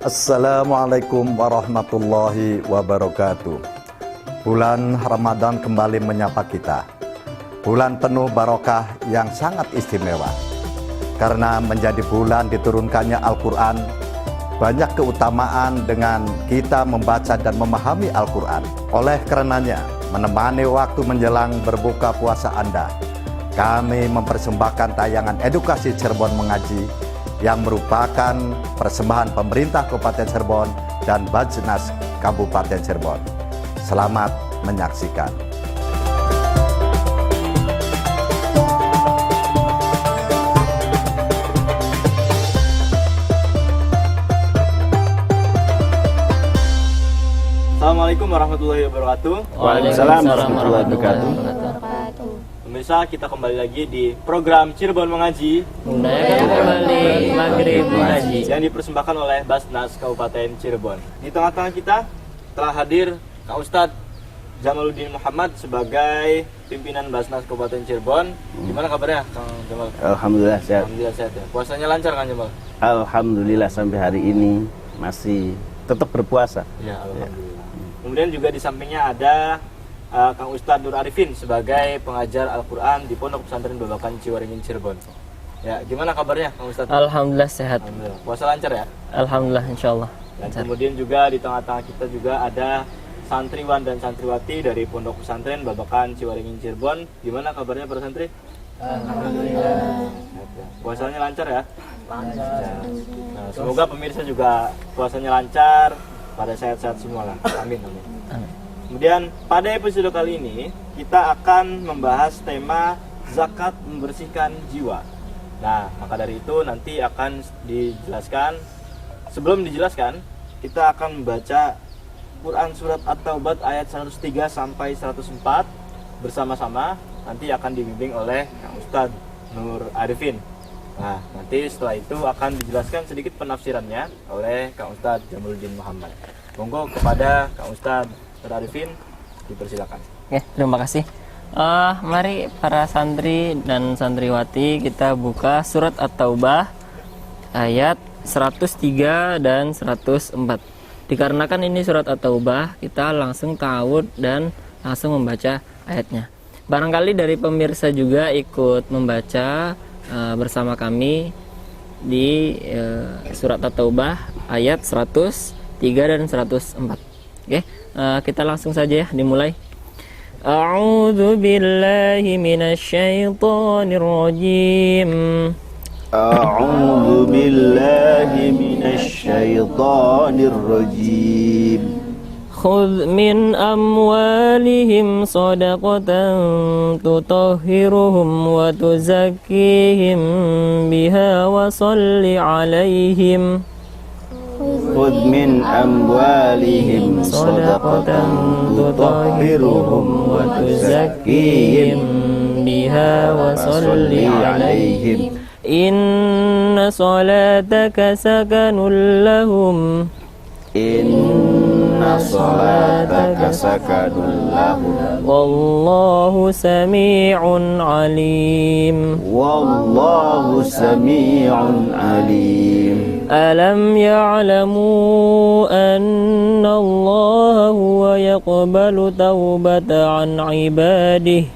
Assalamualaikum warahmatullahi wabarakatuh. Bulan Ramadan kembali menyapa kita. Bulan penuh barokah yang sangat istimewa. Karena menjadi bulan diturunkannya Al-Quran, banyak keutamaan dengan kita membaca dan memahami Al-Quran. Oleh karenanya, menemani waktu menjelang berbuka puasa Anda, kami mempersembahkan tayangan edukasi Cirebon Mengaji yang merupakan persembahan pemerintah Kabupaten Cirebon dan Bajnas Kabupaten Cirebon. Selamat menyaksikan. Assalamualaikum warahmatullahi wabarakatuh. Waalaikumsalam warahmatullahi wabarakatuh. Pemirsa, kita kembali lagi di program Cirebon Mengaji Kembali Maghrib Mengaji yang dipersembahkan oleh Basnas Kabupaten Cirebon. Di tengah-tengah kita telah hadir Kak Ustadz Jamaluddin Muhammad sebagai pimpinan Basnas Kabupaten Cirebon. Gimana kabarnya, Kang Jamal? Alhamdulillah sehat. Alhamdulillah sehat ya. Puasanya lancar, Kang Jamal? Alhamdulillah sampai hari ini masih tetap berpuasa. Ya, alhamdulillah. Kemudian juga di sampingnya ada Kang Ustadz Nur Arifin sebagai pengajar Al-Quran di Pondok Pesantren Babakan Ciwaringin Cirebon. Ya, gimana kabarnya Kang Ustadz? Alhamdulillah sehat. Alhamdulillah. Puasa lancar ya? Alhamdulillah insyaallah. Dan kemudian juga di tengah-tengah kita juga ada santriwan dan santriwati dari Pondok Pesantren Babakan Ciwaringin Cirebon. Gimana kabarnya para santri? Alhamdulillah. Puasanya lancar ya? Lancar. Nah, semoga pemirsa juga puasanya lancar, pada sehat-sehat semua lah. Amin, amin. Kemudian pada episode kali ini kita akan membahas tema zakat membersihkan jiwa. Nah, maka dari itu nanti akan dijelaskan. Sebelum dijelaskan, kita akan membaca Quran surat At-Taubah ayat 103 sampai 104 bersama-sama. Nanti akan dibimbing oleh Kang Ustadz Nur Arifin. Nah, nanti setelah itu akan dijelaskan sedikit penafsirannya oleh Kang Ustadz Jamaluddin Muhammad. Monggo kepada Kang Ustadz Nur Arifin, dipersilakan. Ya, terima kasih. Mari para santri dan santriwati kita buka surat At-Taubah ayat 103 dan 104. Dikarenakan ini surat At-Taubah, kita langsung ta'awud dan langsung membaca ayatnya. Barangkali dari pemirsa juga ikut membaca bersama kami di surat At-Taubah ayat 103 dan 104. Oke, kita langsung saja ya, dimulai. A'udzu billahi minasyaitonir rajim. A'udzu billahi minasyaitonir rajim. Khudh min amwalihim shadaqatan tutahhiruhum wa tuzakkihim biha wa shalli 'alaihim. Khudh min amwalihim shadaqatan tutahhiruhum wa tuzakkihim biha wa shalli 'alaihim. Inna salataka sakanun lahum. Inna salataka sakanun lahum. Wallahu sami'un alim. Wallahu sami'un alim. Alam ya'lamu anna Allah huwa yaqbalu tawbata an ibadihi.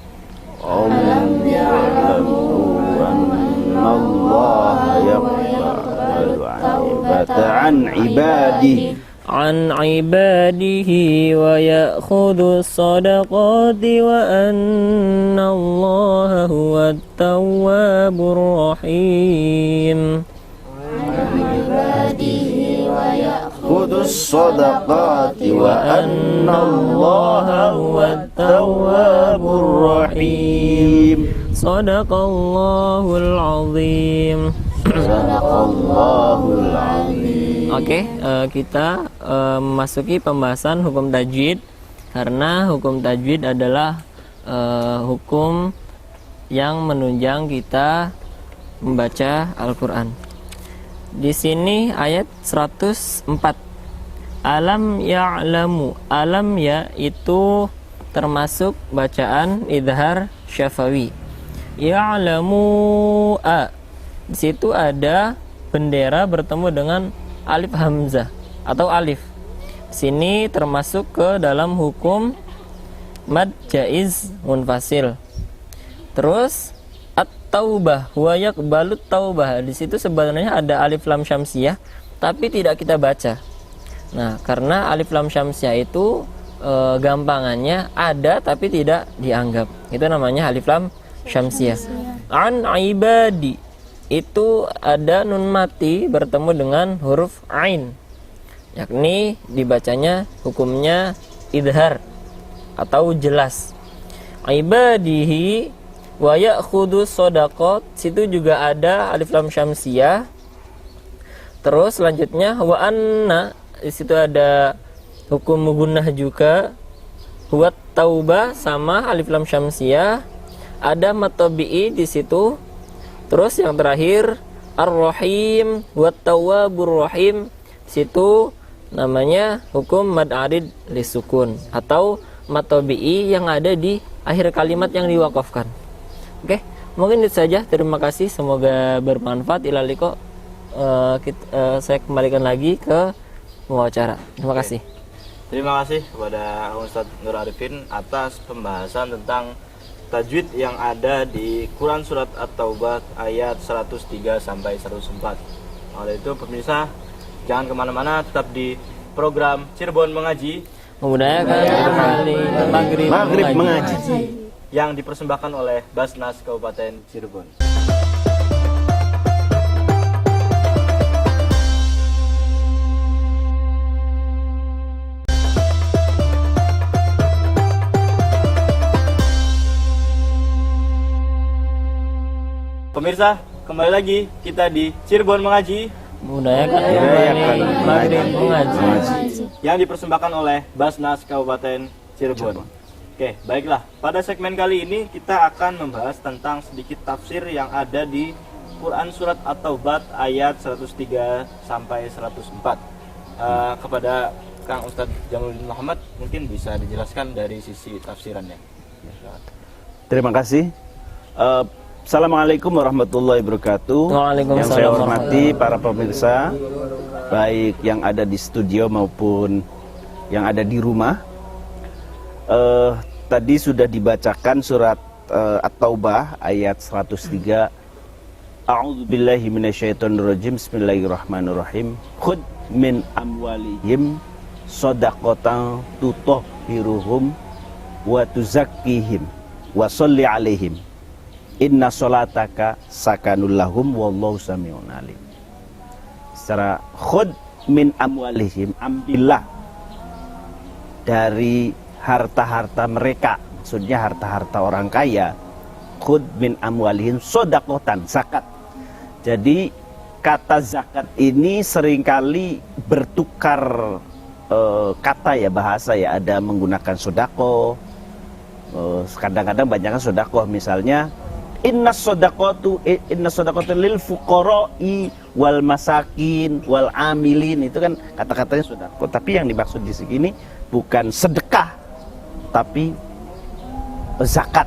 Alam ya'lamu anna Allah yaqbalu tawbata an ibadihi. An ibadihi wa ya'khudhu sadaqati wa anna Allah huwa at-tawwabur rahim. Khudus sadaqati wa anna Allah huwa at-tawwabur rahim. Sadaqallahul azim. Sadaqallahul azim. Oke, kita memasuki pembahasan hukum tajwid, karena hukum tajwid adalah hukum yang menunjang kita membaca Al-Quran. Di sini ayat 104. Alam ya'lamu. Alam ya itu termasuk bacaan idhar syafawi. Ya'lamu a. Di situ ada bendera bertemu dengan alif hamzah. atau alif. Sini termasuk ke dalam hukum mad jaiz munfasil. Terus at-taubah wa yaqbalut taubah. Di situ sebenarnya ada alif lam syamsiyah tapi tidak kita baca. Nah, karena alif lam syamsiyah itu gampangannya ada tapi tidak dianggap. Itu namanya alif lam syamsiyah. An ibadi itu ada nun mati bertemu dengan huruf ain. Yakni dibacanya hukumnya idhar atau jelas. Ibadihi wa ya'khudhu shadaqat, situ juga ada alif lam syamsiyah. Terus selanjutnya wa anna, di situ ada hukum gunnah juga. Huwa taubah sama alif lam syamsiyah. Ada matabi'i di situ. Terus yang terakhir ar-rahim wa tawwabur rahim, situ namanya hukum mad arid lisukun atau matabi'i yang ada di akhir kalimat yang diwakafkan. Oke, mungkin itu saja. Terima kasih, semoga bermanfaat. Ila liqa. Saya kembalikan lagi ke wawancara. Terima kasih. Terima kasih kepada Ustadz Nur Arifin atas pembahasan tentang tajwid yang ada di Quran Surat At-Taubah ayat 103 sampai 104. Oleh itu pemirsa, jangan kemana-mana, tetap di program Cirebon Mengaji, Memudahkan kembali Maghrib mengaji yang dipersembahkan oleh Basnas Kabupaten Cirebon. Pemirsa, kembali lagi kita di Cirebon Mengaji, Memudahkan kembali Maghrib mengaji yang dipersembahkan oleh Basnas Kabupaten Cirebon. Oke, baiklah. Pada segmen kali ini kita akan membahas tentang sedikit tafsir yang ada di Quran Surat At-Taubah ayat 103 sampai 104. Kepada Kang Ustadz Jamaluddin Muhammad, mungkin bisa dijelaskan dari sisi tafsirannya. Terima kasih. Assalamualaikum warahmatullahi wabarakatuh. Waalaikumsalam Yang saya hormati para pemirsa, baik yang ada di studio maupun yang ada di rumah. Tadi sudah dibacakan surat At-Taubah ayat 103. A'udzubillahi minasyaitonirrajim. Bismillahirrahmanirrahim. Khudh min amwalihim shadaqatan tutahhiruhum wa tuzakkihim wa sholli alaihim. Inna sholataka sakanul lahum wallahu sami'un alim. Secara khud min amwalihim, ambillah dari harta-harta mereka, maksudnya harta-harta orang kaya. Khud min amwalihim shadaqatan, zakat. Jadi kata zakat ini seringkali bertukar kata ya, bahasa ya, ada menggunakan sodako, kadang-kadang banyakkan sodako, misalnya inna sodaqatu lil fuqara'i wal masakin wal amilin, itu kan kata-katanya sodako. Tapi yang dimaksud di sini bukan sedekah, tapi zakat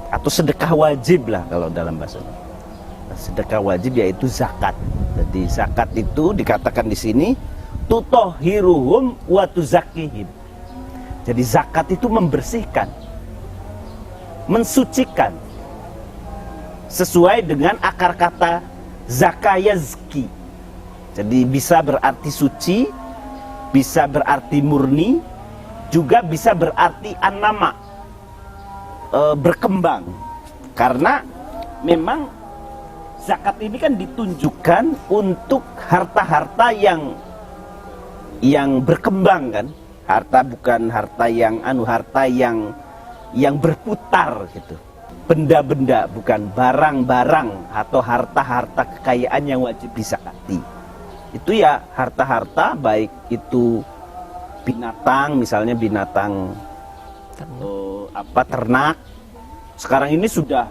atau sedekah wajib lah kalau dalam bahasa. Sedekah wajib yaitu zakat. Jadi zakat itu dikatakan di sini tutahhiruhum wa tuzakkihim. Jadi zakat itu membersihkan, mensucikan, sesuai dengan akar kata zakayazki. Jadi bisa berarti suci, bisa berarti murni, juga bisa berarti annama, berkembang. Karena memang zakat ini kan ditunjukkan untuk harta-harta yang berkembang kan. Harta bukan harta yang harta yang berputar gitu. Benda-benda, bukan barang-barang atau harta-harta kekayaan yang wajib disakati. Itu ya harta-harta, baik itu binatang, misalnya binatang ternak. Sekarang ini sudah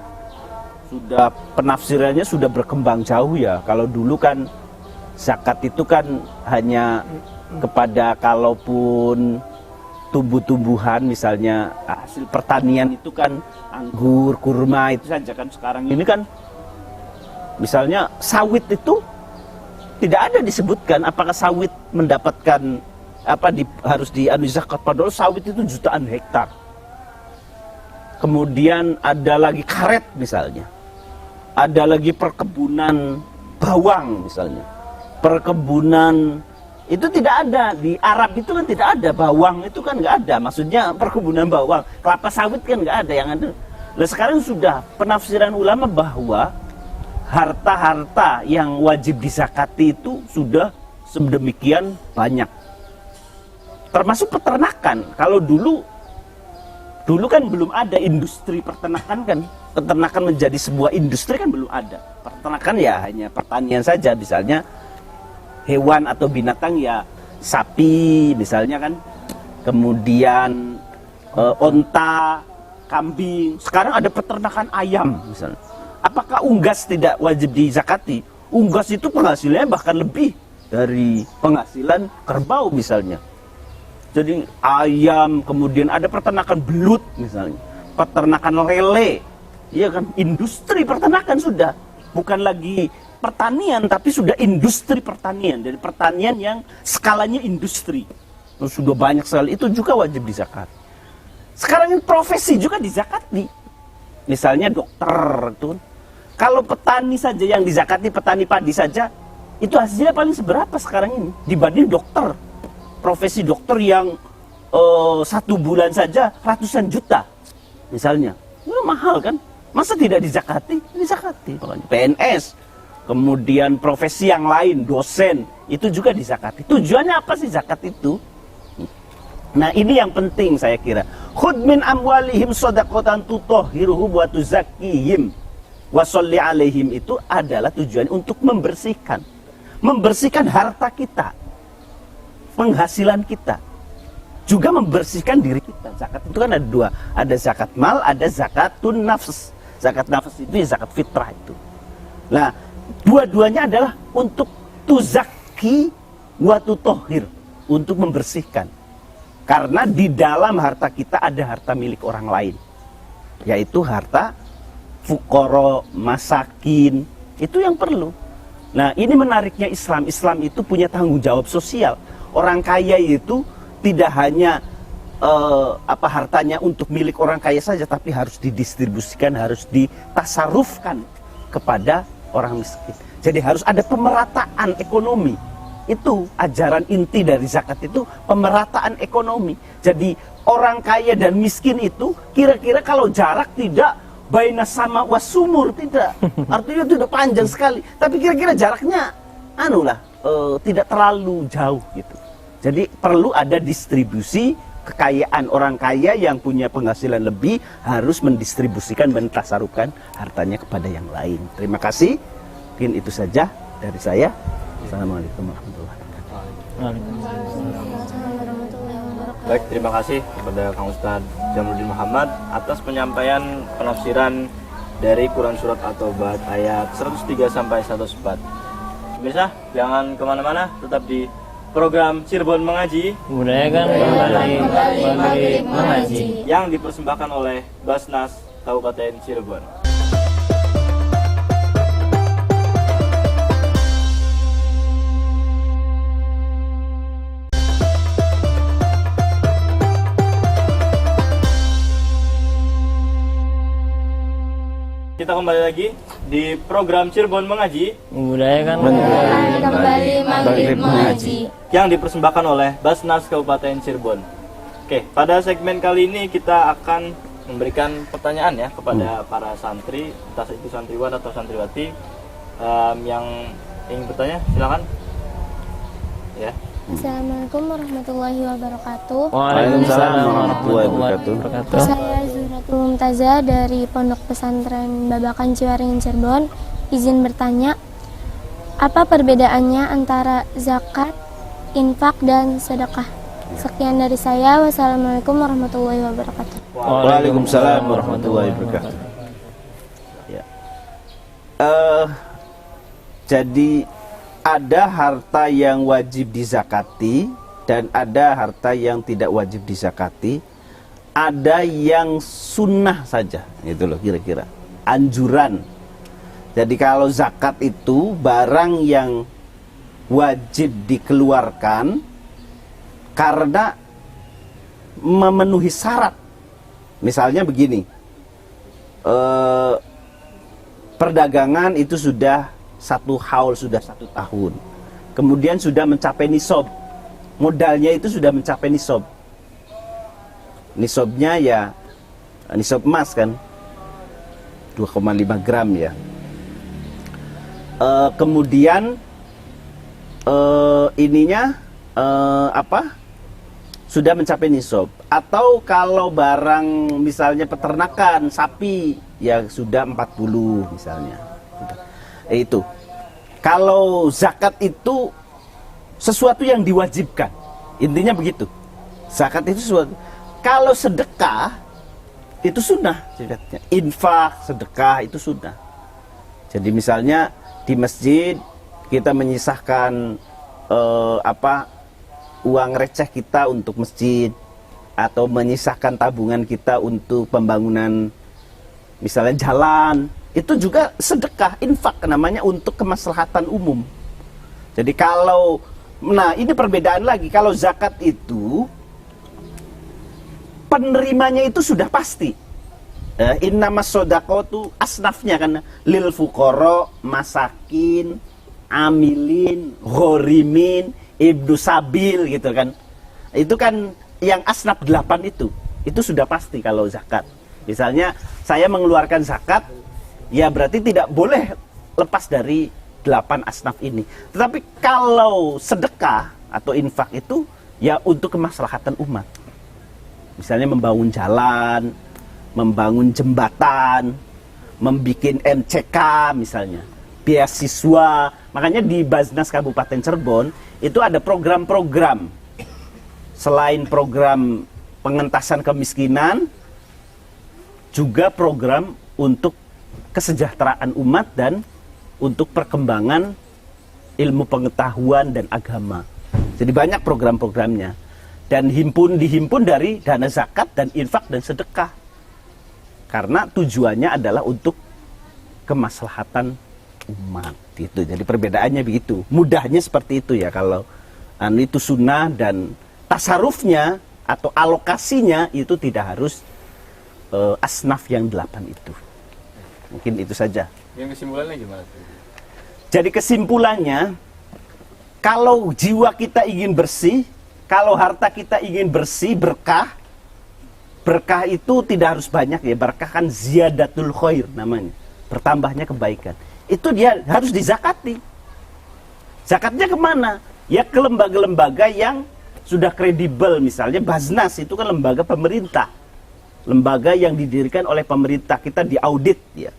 penafsirannya sudah berkembang jauh ya. Kalau dulu kan zakat itu kan hanya kepada kalaupun tumbuh-tumbuhan, misalnya hasil pertanian itu kan anggur, kurma itu saja kan. Sekarang ini kan misalnya sawit itu tidak ada disebutkan apakah sawit mendapatkan harus zakat, padahal sawit itu jutaan hektar. Kemudian ada lagi karet misalnya, ada lagi perkebunan bawang misalnya, perkebunan itu tidak ada di Arab, itu kan tidak ada bawang, itu kan nggak ada, maksudnya perkebunan bawang, kelapa sawit kan nggak ada, yang ada. Nah sekarang sudah penafsiran ulama bahwa harta-harta yang wajib dizakati itu sudah sedemikian banyak, termasuk peternakan. Kalau dulu kan belum ada industri peternakan kan, peternakan menjadi sebuah industri kan belum ada. Peternakan ya hanya pertanian saja, misalnya hewan atau binatang ya sapi misalnya kan, kemudian onta, kambing. Sekarang ada peternakan ayam misalnya. Apakah unggas tidak wajib dizakati? Unggas itu penghasilannya bahkan lebih dari penghasilan kerbau misalnya. Jadi ayam, kemudian ada peternakan belut misalnya, peternakan lele, iya kan, industri peternakan sudah, bukan lagi pertanian tapi sudah industri pertanian, dari pertanian yang skalanya industri. Sudah banyak sekali, itu juga wajib dizakat. Sekarang ini profesi juga dizakati, misalnya dokter itu. Kalau petani saja yang dizakati, petani padi saja, itu hasilnya paling seberapa sekarang ini dibanding dokter. Profesi dokter yang 1 bulan saja ratusan juta misalnya, itu mahal kan, masa tidak dizakati? Dizakati. PNS, kemudian profesi yang lain, dosen, itu juga dizakati. Tujuannya apa sih zakat itu? Nah ini yang penting saya kira. Khudh min amwalihim shadaqatan tutahhiruhum wa tuzakkihim wa sholli alaihim, itu adalah tujuannya untuk membersihkan harta kita, penghasilan kita, juga membersihkan diri kita. Zakat itu kan ada 2, ada zakat mal, ada zakatun nafs. Zakat nafs itu ya zakat fitrah itu. Nah, dua-duanya adalah untuk tuzakki wa tutahhir, untuk membersihkan. Karena di dalam harta kita ada harta milik orang lain, yaitu harta fuqara, masakin, itu yang perlu. Nah, ini menariknya Islam. Islam itu punya tanggung jawab sosial. Orang kaya itu tidak hanya hartanya untuk milik orang kaya saja, tapi harus didistribusikan, harus ditasarufkan kepada orang miskin. Jadi harus ada pemerataan ekonomi. Itu ajaran inti dari zakat itu, pemerataan ekonomi. Jadi orang kaya dan miskin itu kira-kira kalau jarak tidak baina sama wasumur, tidak. Artinya itu sudah panjang sekali, tapi kira-kira jaraknya tidak terlalu jauh gitu. Jadi perlu ada distribusi kekayaan. Orang kaya yang punya penghasilan lebih harus mendistribusikan, mentasarufkan hartanya kepada yang lain. Terima kasih. Mungkin itu saja dari saya. Assalamualaikum warahmatullahi wabarakatuh. Baik, terima kasih kepada Kang Ustadz Jamaluddin Muhammad atas penyampaian penafsiran dari Quran Surat At-Taubah ayat 103 sampai 104. Pemirsa, jangan kemana-mana, tetap di program Cirebon Mengaji, Budayakan kembali mengaji, yang dipersembahkan oleh Basnas Kabupaten Cirebon. Kita kembali lagi di program Cirebon Mengaji, Budayakan kembali maghrib mengaji, yang dipersembahkan oleh Basnas Kabupaten Cirebon. Oke, pada segmen kali ini kita akan memberikan pertanyaan ya kepada para santri, entah itu santriwan atau santriwati yang ingin bertanya, silakan. Ya. Assalamualaikum warahmatullahi wabarakatuh. Waalaikumsalam warahmatullahi wabarakatuh. Saya Zuratul Mumtazah dari Pondok Pesantren Babakan Ciwaringin Cirebon. Izin bertanya, apa perbedaannya antara zakat, infak, dan sedekah? Sekian dari saya. Wassalamualaikum warahmatullahi wabarakatuh. Waalaikumsalam warahmatullahi wabarakatuh. Ya. Jadi ada harta yang wajib dizakati dan ada harta yang tidak wajib dizakati. Ada yang sunnah saja, itu loh kira-kira, anjuran. Jadi kalau zakat itu barang yang wajib dikeluarkan karena memenuhi syarat. Misalnya begini, perdagangan itu sudah 1 haul, sudah 1 tahun, kemudian sudah mencapai nisab, modalnya itu sudah mencapai nisab. Nisabnya ya nisab emas kan, 2,5 gram ya. Kemudian sudah mencapai nisab. Atau kalau barang misalnya peternakan sapi ya sudah 40 misalnya. Itu. Kalau zakat itu sesuatu yang diwajibkan. Intinya begitu. Zakat itu sesuatu. Kalau sedekah itu sunnah. Infak, sedekah itu sunnah. Jadi misalnya di masjid kita menyisahkan uang receh kita untuk masjid, atau menyisahkan tabungan kita untuk pembangunan misalnya jalan, itu juga sedekah, infak namanya, untuk kemaslahatan umum. Jadi kalau, nah ini perbedaan lagi, kalau zakat itu penerimanya itu sudah pasti. Innamas shodaqatu asnafnya kan, lil fuqara, masakin, amilin, ghorimin, ibnu sabil gitu kan. Itu kan yang asnaf 8 itu sudah pasti kalau zakat. Misalnya saya mengeluarkan zakat, ya berarti tidak boleh lepas dari 8 asnaf ini. Tetapi kalau sedekah atau infak itu ya untuk kemaslahatan umat. Misalnya membangun jalan, membangun jembatan, membikin MCK misalnya, beasiswa. Makanya di Baznas Kabupaten Cirebon itu ada program-program. Selain program pengentasan kemiskinan, juga program untuk kesejahteraan umat dan untuk perkembangan ilmu pengetahuan dan agama. Jadi banyak program-programnya. Dan dihimpun dari dana zakat dan infak dan sedekah. Karena tujuannya adalah untuk kemaslahatan umat. Itu. Jadi perbedaannya begitu. Mudahnya seperti itu ya, kalau itu sunnah, dan tasarufnya atau alokasinya itu tidak harus asnaf yang 8 itu. Mungkin itu saja. Yang kesimpulannya gimana? Jadi kesimpulannya, kalau jiwa kita ingin bersih, kalau harta kita ingin bersih, berkah itu tidak harus banyak ya. Berkah kan ziyadatul khair namanya, bertambahnya kebaikan. Itu dia harus dizakati. Zakatnya kemana? Ya ke lembaga-lembaga yang sudah kredibel. Misalnya Baznas itu kan lembaga pemerintah, lembaga yang didirikan oleh pemerintah. Kita diaudit ya.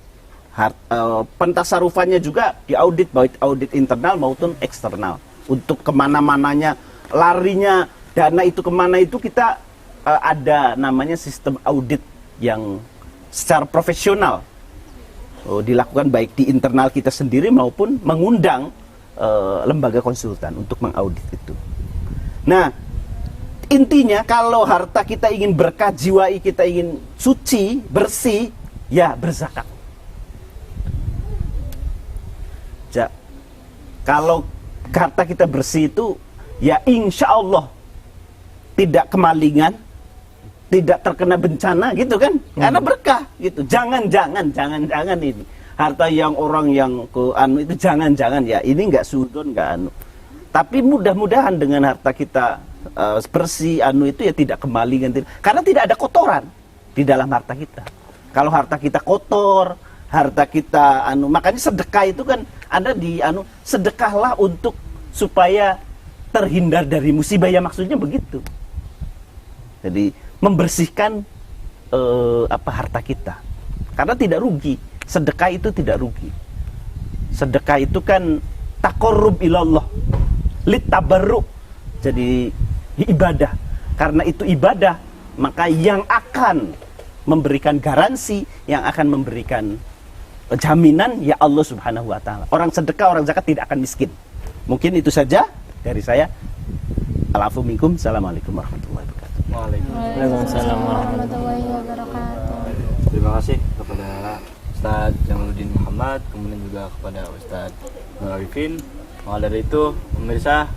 Pentasarufannya juga diaudit, baik audit internal maupun eksternal. Untuk kemana-mananya, larinya dana itu kemana itu kita ada namanya sistem audit yang secara profesional dilakukan, baik di internal kita sendiri maupun mengundang lembaga konsultan untuk mengaudit itu. Nah, intinya kalau harta kita ingin berkah, jiwa kita ingin suci, bersih, ya berzakat. Kalau harta kita bersih itu, ya insya Allah tidak kemalingan, tidak terkena bencana gitu kan, karena berkah gitu. Jangan ini harta yang orang yang ke itu jangan ya, ini nggak sudon, nggak tapi mudah-mudahan dengan harta kita bersih itu ya tidak kemalingan, karena tidak ada kotoran di dalam harta kita. Kalau harta kita kotor, harta kita makanya sedekah itu kan ada di sedekahlah untuk supaya terhindar dari musibah, ya maksudnya begitu. Jadi membersihkan harta kita, karena tidak rugi. Sedekah itu tidak rugi. Sedekah itu kan taqarrub ilallah, litabarruk, jadi ibadah. Karena itu ibadah, maka yang akan memberikan garansi, yang akan memberikan jaminan, ya Allah Subhanahu wa ta'ala. Orang sedekah, orang zakat tidak akan miskin. Mungkin itu saja dari saya. Alafu minkum. Assalamualaikum warahmatullahi wabarakatuh. Waalaikumsalam warahmatullahi wabarakatuh. Terima kasih kepada Ustadz Jamaluddin Muhammad, kemudian juga kepada Ustadz Nur Arifin Maka dari itu, pemirsa,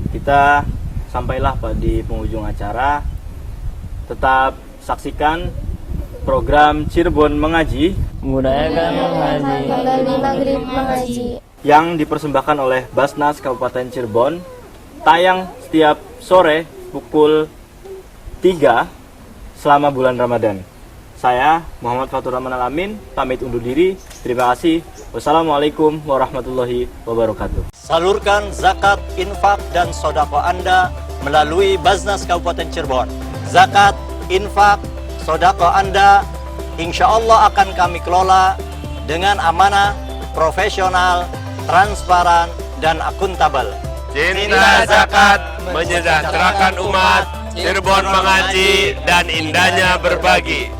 kita sampailah di penghujung acara. Tetap saksikan program Cirebon Mengaji Membudayakan mengaji. Kembali maghrib mengaji. yang dipersembahkan oleh Basnas Kabupaten Cirebon, tayang setiap sore pukul 3 selama bulan Ramadan. Saya Muhammad Fatur Rahman Alamin pamit undur diri. Terima kasih. Wassalamualaikum warahmatullahi wabarakatuh. Salurkan zakat, infak, dan sodako Anda melalui Basnas Kabupaten Cirebon. Zakat, infak, sodako Anda insya Allah akan kami kelola dengan amanah, profesional, transparan, dan akuntabel. Cinta zakat menyejahterakan umat, Cirebon mengaji, dan indahnya berbagi.